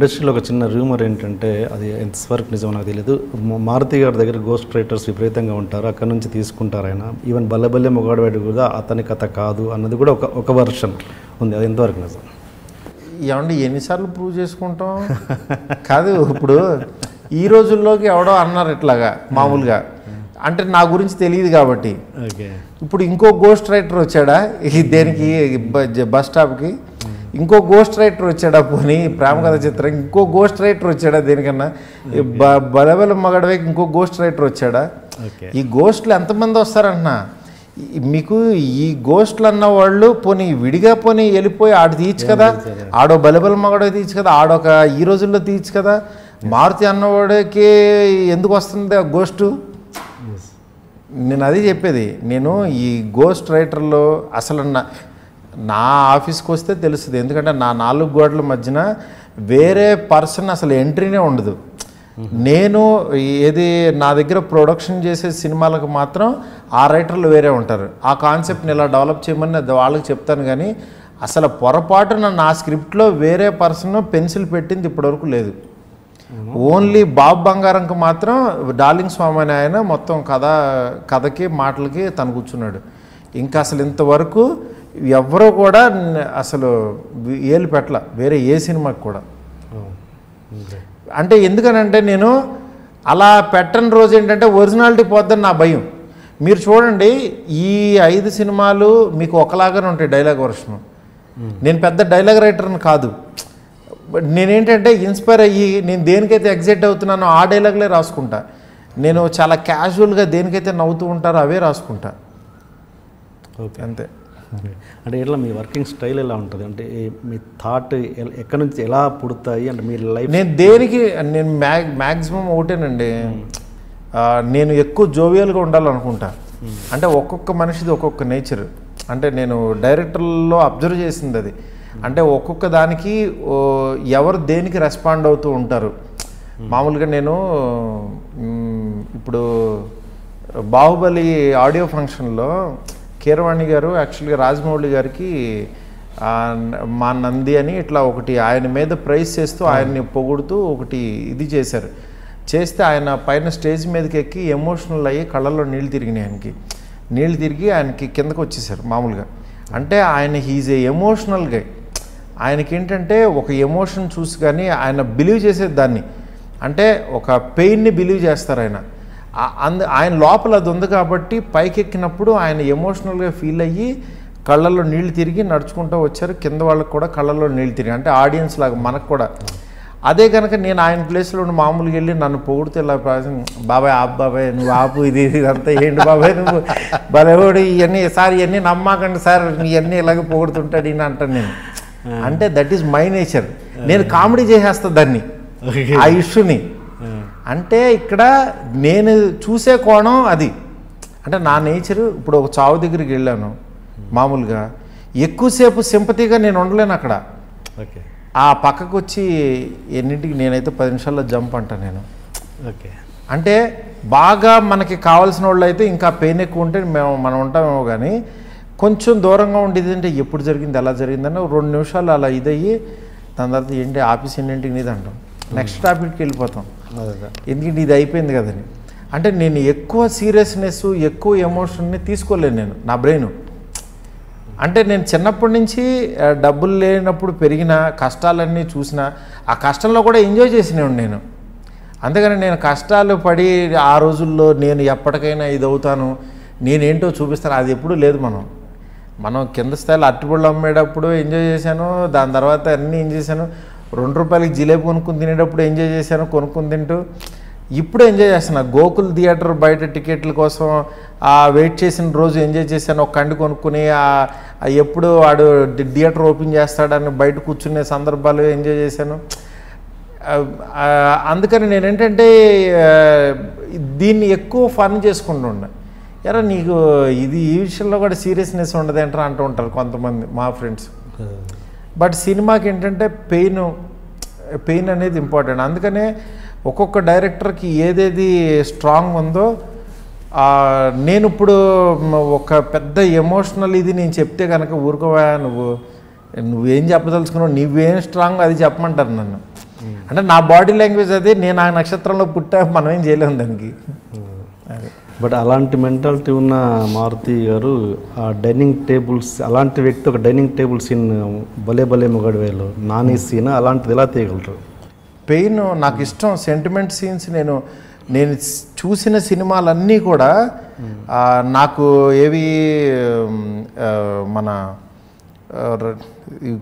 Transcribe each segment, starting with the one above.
ఇండస్ట్రీలో ఒక చిన్న రూమర్ ఏంటంటే అది ఎంతవరకు నిజమో నాకు తెలియదు. మారుతి గారి దగ్గర గోస్ట్ రైటర్స్ విపరీతంగా ఉంటారు, అక్కడ నుంచి తీసుకుంటారు ఆయన. ఈవెన్ బల్లెబల్లె మొగాడువాడు కూడా అతని కథ కాదు అన్నది కూడా ఒక వర్షన్ ఉంది. అది ఎంతవరకు నిజం? ఏమండి ఎన్నిసార్లు ప్రూవ్ చేసుకుంటాం? కాదు, ఇప్పుడు ఈ రోజుల్లోకి ఎవడో అన్నారు ఇట్లాగా మామూలుగా, అంటే నా గురించి తెలియదు కాబట్టి. ఇప్పుడు ఇంకో గోస్ట్ రైటర్ వచ్చాడా దేనికి, బస్ స్టాప్కి ఇంకో గోస్ట్ రైటర్ వచ్చాడా, పోనీ ప్రేమ కథ చిత్రం ఇంకో గోస్ట్ రైటర్ వచ్చాడా, దేనికన్నా బలబల మగడవేకి ఇంకో గోస్ట్ రైటర్ వచ్చాడా? ఈ గోస్ట్లు ఎంతమంది వస్తారంటున్నా మీకు. ఈ గోస్ట్లు అన్న వాళ్ళు పోనీ విడిగా పోనీ వెళ్ళిపోయి ఆడు తీయచ్చు కదా, ఆడో బలబల మగడో తీయచ్చు కదా, ఆడొక ఈ రోజుల్లో తీయచ్చు కదా. మారుతి అన్నవాడికి ఎందుకు వస్తుంది ఆ గోస్టు? నేను అది చెప్పేది. నేను ఈ గోస్ట్ రైటర్లో అసలు నా ఆఫీస్కి వస్తే తెలుస్తుంది, ఎందుకంటే నా 4 గోడల మధ్యన వేరే పర్సన్ అసలు ఎంట్రీనే ఉండదు. నేను ఏది నా దగ్గర ప్రొడక్షన్ చేసే సినిమాలకు మాత్రం ఆ రైటర్లు వేరే ఉంటారు. ఆ కాన్సెప్ట్ని ఇలా డెవలప్ చేయమని వాళ్ళకి చెప్తాను, కానీ అసలు పొరపాటున నా స్క్రిప్ట్లో వేరే పర్సన్ పెన్సిల్ పెట్టింది ఇప్పటివరకు లేదు. ఓన్లీ బాబు బంగారంకి మాత్రం డార్లింగ్ స్వామి అని ఆయన మొత్తం కథకి మాటలకి తను కూర్చున్నాడు. ఇంకా అసలు ఇంతవరకు ఎవరో కూడా అసలు ఏలు పెట్టల వేరే ఏ సినిమాకి కూడా. అంటే ఎందుకనంటే నేను అలా పెట్టని రోజు ఏంటంటే ఒరిజినాలిటీ పోద్దని నా భయం. మీరు చూడండి, ఈ 5 సినిమాలు మీకు ఒకలాగానే ఉంటాయి డైలాగ్ వర్షను. నేను పెద్ద డైలాగ్ రైటర్ని కాదు, నేనేంటంటే ఇన్స్పైర్ అయ్యి నేను దేనికైతే ఎగ్జైట్ అవుతున్నానో ఆ డైలాగ్లే రాసుకుంటా. నేను చాలా క్యాజువల్గా దేనికైతే నవ్వుతూ ఉంటారో అవే రాసుకుంటా. ఓకే, అంతే. అంటే ఎట్లా మీ వర్కింగ్ స్టైల్ ఎలా ఉంటుంది? అంటే మీ థాట్ ఎక్కడి నుంచి ఎలా పుడతాయి? అంటే మీ లైఫ్ నేను మ్యాక్సిమం ఒకటేనండి, నేను ఎక్కువ జోవియల్గా ఉండాలనుకుంటా. అంటే ఒక్కొక్క మనిషిది ఒక్కొక్క నేచర్. అంటే నేను డైరెక్టర్లో అబ్జర్వ్ చేసింది అది. అంటే ఒక్కొక్క దానికి ఎవరు దేనికి రెస్పాండ్ అవుతూ ఉంటారు. మామూలుగా నేను ఇప్పుడు బాహుబలి ఆడియో ఫంక్షన్లో కీరవాణి గారు యాక్చువల్గా రాజమౌళి గారికి మా నంది అని ఇట్లా ఒకటి ఆయన మీద ప్రైజ్ చేస్తూ ఆయన్ని పొగుడుతూ ఒకటి ఇది చేస్తే ఆయన పైన స్టేజ్ మీదకి ఎక్కి ఎమోషనల్ అయ్యి కళ్ళల్లో నీళ్ళు తిరిగినాయి. నీళ్ళు తిరిగి ఆయనకి కిందకు వచ్చేసారు మామూలుగా. అంటే ఆయన హీజ్ ఏ ఎమోషనల్ గై. ఆయనకి ఏంటంటే ఒక ఎమోషన్ చూసి కానీ ఆయన బిలీవ్ చేసేది దాన్ని, అంటే ఒక పెయిన్ని బిలీవ్ చేస్తారు ఆయన. ఆయన లోపల అది ఉంది కాబట్టి పైకి ఎక్కినప్పుడు ఆయన ఎమోషనల్గా ఫీల్ అయ్యి కళ్ళల్లో నీళ్ళు తిరిగి నడుచుకుంటూ వచ్చారు. కింద వాళ్ళకి కూడా కళ్ళల్లో నీళ్ళు తిరిగి, అంటే ఆడియన్స్ లాగా మనకు కూడా. అదే కనుక నేను ఆయన ప్లేస్లో మామూలుగా వెళ్ళి నన్ను పొగిడితే ఇలా బాబాయ్ బాబాయ్ నువ్వు ఆపు, ఇది ఇదంతా ఏంటి బాబాయ్ నువ్వు బలవాడు, ఇవన్నీ నమ్మకండి సార్, ఇవన్నీ ఇలాగే పొగుడుతుంటాడు ఈయన అంటాను నేను. అంటే దట్ ఈజ్ మై నేచర్. నేను కామెడీ చేసేస్తా దాన్ని, ఆ ఇష్యూని. అంటే ఇక్కడ నేను చూసే కోణం అది. అంటే నా నేచరు. ఇప్పుడు ఒక చావు దగ్గరికి వెళ్ళాను మామూలుగా, ఎక్కువసేపు సింపతిగా నేను ఉండలేను అక్కడ. ఆ పక్కకు వచ్చి ఎన్నింటికి నేనైతే 10 నిమిషాల్లో జంప్ అంటాను నేను. అంటే బాగా మనకి కావాల్సిన వాళ్ళు అయితే ఇంకా పెయిన్ ఎక్కువ ఉంటే మనం ఉంటామేమో, కానీ కొంచెం దూరంగా ఉండేది అంటే ఎప్పుడు జరిగింది ఎలా జరిగిందని 2 నిమిషాలు అలా ఇదయ్యి దాని తర్వాత ఏంటి ఆఫీస్ ఎన్నింటికి నీది అంటాం, నెక్స్ట్ టాపిక్కి వెళ్ళిపోతాం, ఎందుకంటే ఇది అయిపోయింది కదని. అంటే నేను ఎక్కువ సీరియస్నెస్ ఎక్కువ ఎమోషన్ని తీసుకోలేను నేను, నా బ్రెయిన్. అంటే నేను చిన్నప్పటి నుంచి డబ్బులు లేనప్పుడు పెరిగిన కష్టాలన్నీ చూసిన, ఆ కష్టంలో కూడా ఎంజాయ్ చేసినవాడిని నేను. అందుకని నేను కష్టాలు పడి ఆ రోజుల్లో నేను ఎప్పటికైనా ఇది అవుతాను, నేనేంటో చూపిస్తాను, అది ఎప్పుడూ లేదు. మనం కింద స్థాయిలో అరటిపళ్ళు అమ్మేటప్పుడు ఎంజాయ్ చేశాను, దాని తర్వాత అన్నీ ఏం చేశాను, 2 రూపాయలకి జిలేబీ కొనుక్కుని తినేటప్పుడు ఎంజాయ్ చేశాను, కొనుక్కుని తింటూ. ఇప్పుడు ఎంజాయ్ చేస్తున్నా. గోకుల్ థియేటర్ బయట టికెట్ల కోసం వెయిట్ చేసిన రోజు ఎంజాయ్ చేశాను. ఒక కండి కొనుక్కుని ఎప్పుడు వాడు థియేటర్ ఓపెన్ చేస్తాడని బయట కూర్చునే సందర్భాలు ఎంజాయ్ చేశాను. అందుకని నేనేంటంటే దీన్ని ఎక్కువ ఫన్ చేసుకుంటుండే. ఎరా నీకు ఇది ఈ విషయంలో కూడా సీరియస్నెస్ ఉండదు ఏంట్రా అంటూ ఉంటారు కొంతమంది మా ఫ్రెండ్స్. బట్ సినిమాకి ఏంటంటే పెయిన్ అనేది ఇంపార్టెంట్. అందుకనే ఒక్కొక్క డైరెక్టర్కి ఏదేది స్ట్రాంగ్ ఉందో, నేను ఇప్పుడు ఒక పెద్ద ఎమోషనల్ ఇది నేను చెప్తే కనుక ఊరుకోవా, నువ్వేం చెప్పదలుచుకున్నావు, నువ్వేం స్ట్రాంగ్ అది చెప్పమంటారు నన్ను. అంటే నా బాడీ లాంగ్వేజ్ అది, నేను ఆ నక్షత్రంలో పుట్టా, మనం ఏం చేయలేము దానికి. బట్ అలాంటి మెంటాలిటీ ఉన్న మారుతి గారు ఆ డైనింగ్ టేబుల్స్, అలాంటి వ్యక్తి ఒక డైనింగ్ టేబుల్ సీన్ భలే భలే మొగడివేలో నాని సీన్ అలాంటిది ఎలా తీయగలరు? పెయిన్ నాకు ఇష్టం, సెంటిమెంట్ సీన్స్ నేను చూసిన సినిమాలన్నీ కూడా నాకు ఏవి మన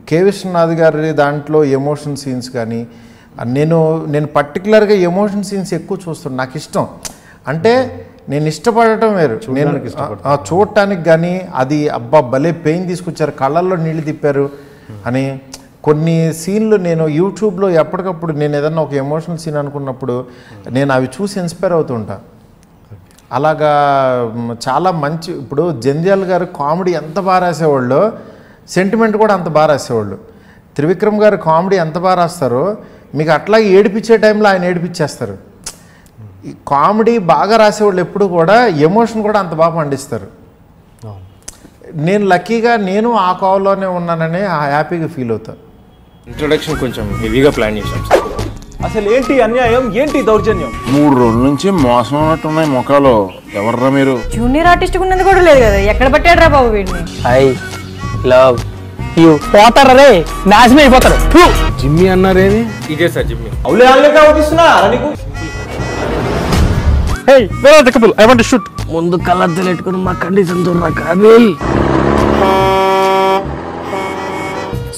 కె విశ్వనాథ్ గారి దాంట్లో ఎమోషన్ సీన్స్ కానీ, నేను పర్టికులర్గా ఎమోషన్ సీన్స్ ఎక్కువ చూస్తాను, నాకు ఇష్టం. అంటే నేను ఇష్టపడటం వేరు, నేను చూడటానికి కానీ అది అబ్బా భలే పెయిన్ తీసుకొచ్చారు, కళ్ళల్లో నీళ్ళు తిప్పారు అని కొన్ని సీన్లు నేను యూట్యూబ్లో ఎప్పటికప్పుడు నేను ఏదన్నా ఒక ఎమోషనల్ సీన్ అనుకున్నప్పుడు నేను అవి చూసి ఇన్స్పైర్ అవుతుంటా. అలాగా చాలా మంచి, ఇప్పుడు జంధ్యాల గారు కామెడీ ఎంత బాగా రాసేవాళ్ళు, సెంటిమెంట్ కూడా అంత బాగా రాసేవాళ్ళు. త్రివిక్రమ్ గారు కామెడీ ఎంత బాగా రాస్తారో మీకు అట్లాగే ఏడిపించే టైంలో ఆయన ఏడిపించేస్తారు. ఈ కామెడీ బాగా రాసేవాళ్ళు ఎప్పుడు కూడా ఎమోషన్ కూడా అంత బాగా పండిస్తారు. నేను లక్కీగా నేను ఆ కావలోనే ఉన్నానని హ్యాపీగా ఫీల్ అవుతాను. ఇంట్రొడక్షన్ కొంచెం హెవీగా ప్లాన్ చేశాం సార్. అసలు ఏంటి అన్యాయం, ఏంటి దౌర్జన్యం? 3 రోజుల నుంచి మోసం ఉన్నట్టున్నాయి మొక్కలు. ఎవర్రా మీరు? జూనియర్ ఆర్టిస్ట్ ఉన్నది కూడా లేదు కదా, ఎక్కడ పట్టాడు రా బాబు వీడిని? I love you. పోతారా రే, నాశనం అయిపోతారు. జిమ్మి అన్నారేమి? ఇదే సార్ జిమ్మి. అవులే ఆన్లే అవుపిస్తున్నా నీకు. Hey where are the couple, I want to shoot. ముందు కలర్ తెలెట్టుకొని మా కండిషన్ చూడరా Kaabil.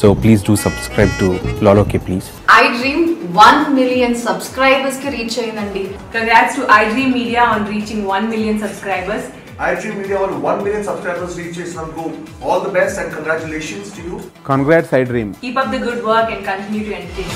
So please do subscribe to Loloke please. iDream 1 million subscribers ki reach ayindandi. Congrats to iDream Media on reaching 1 million subscribers. iDream Media on 1 million subscribers reach chesinanduku all the best and congratulations to you. Congrats iDream. Keep up the good work and continue to entertain.